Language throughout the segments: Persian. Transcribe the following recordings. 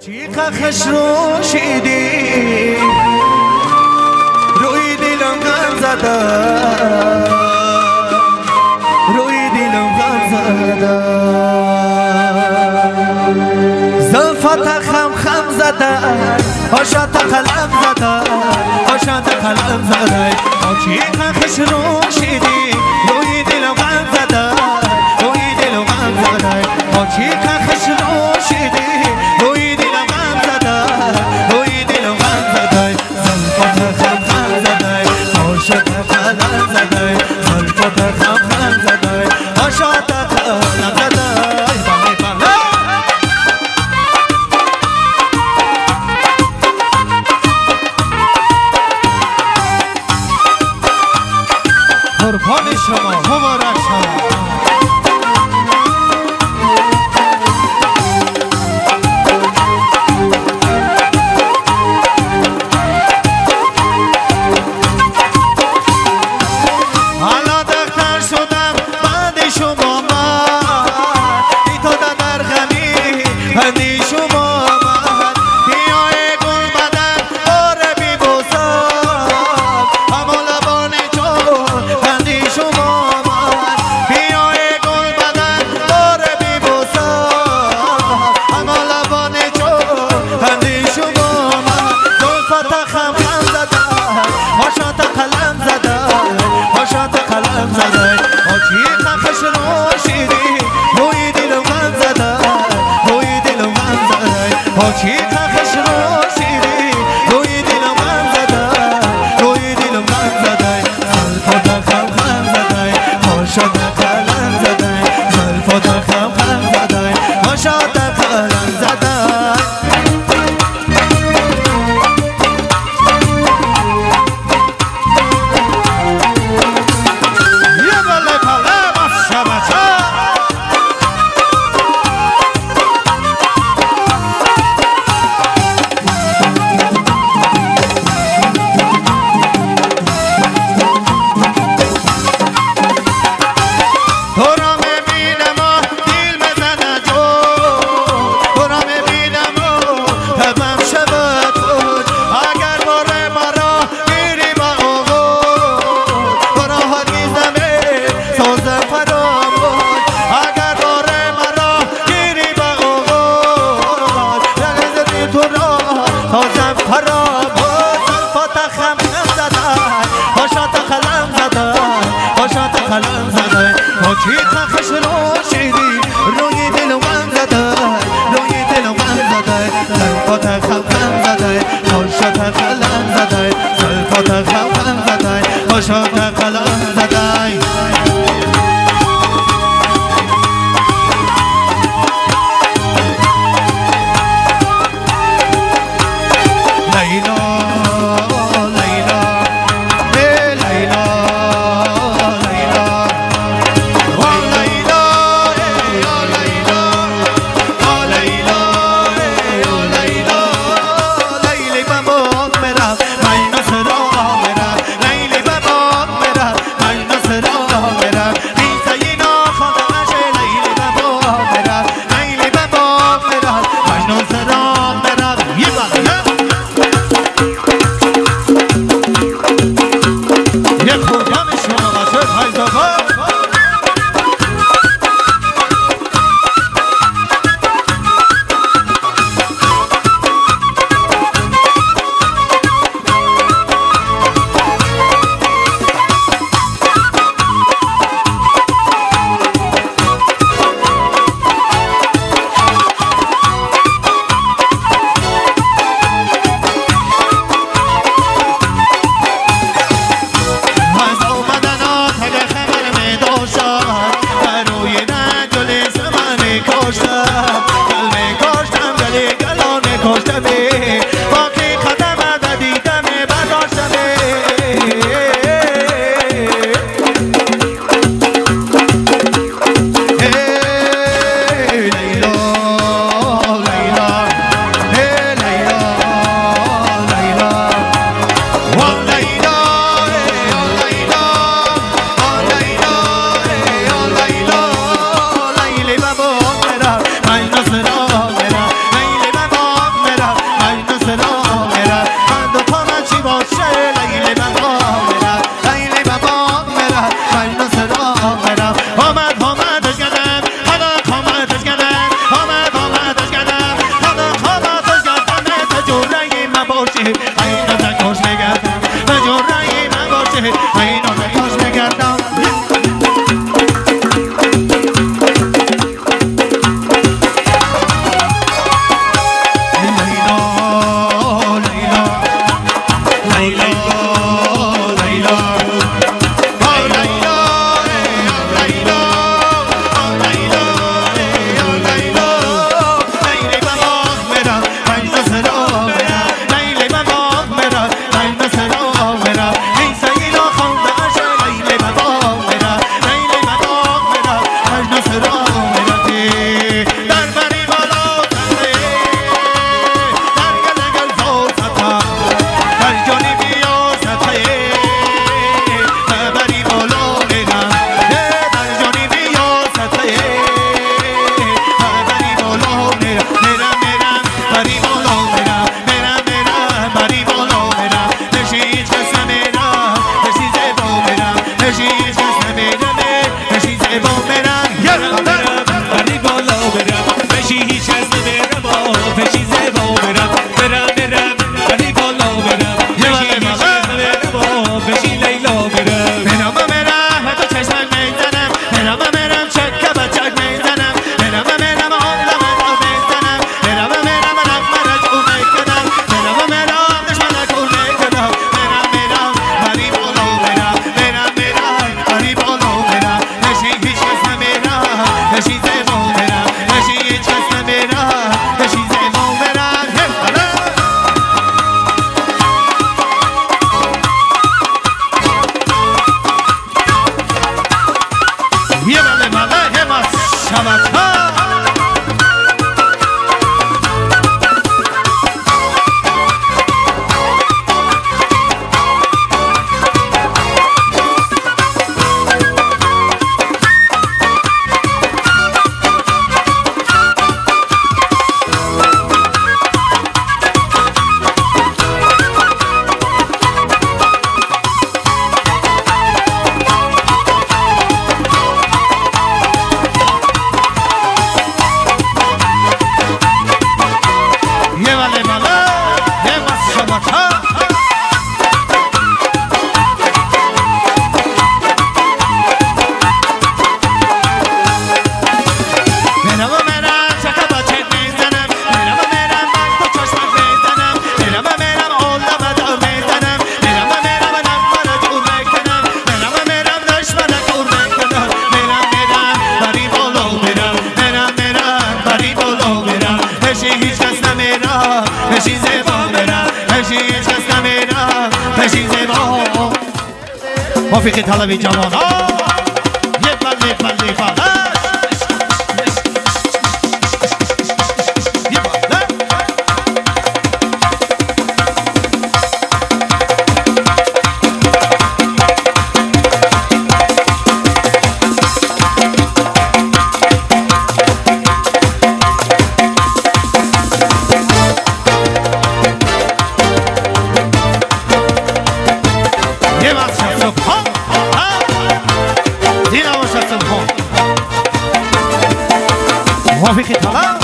چیکا خش روشیدی روی دلم غم زده روی دلم غم زده زلفت خم زده هاشات قلم زده هاشات قلم زده چیکا خش روشیدی روی دلم غم زده روی دلم غم زده چیکا خش روشیدی روی دلم غم زده روی دلم غم زده زلفت خم زده هاشات قلم زده زلفت خم زده هاشات قلم زده قربان شما مبارک شما حالا دختر شدم بعد شما من بی تو در غمی هدی شما من بیای گل بدن باره بی بوسم اما لبان چون هدی شما من بیای گل بدن باره بی بوسم اما لبان چون هدی شما من زلفت خم زده هاشات قلم زده هاشات قلم زده چیکا خش روشیدی روی دلم غم زده روی دلم غم زده چیکا خش روشیدی روی دلم غم زده روی دلم غم زده زلفت خم زده هاشات قلم زده زلفت خم زده هاشات قلم زده قلم زده چیکا خش روشیدی روی دلم غم زده روی دلم غم زده زلفت خم زده هاشات قلم زده زلفت خم زده هاشات قلم زده هیچ کس نمیرم بشین زبا برم بشین هیچ کس نمیرم بشین زبا موفقی طلبی جوان موافقی طلب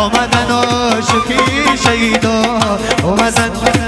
آمدن عاشقی شیدا آمدن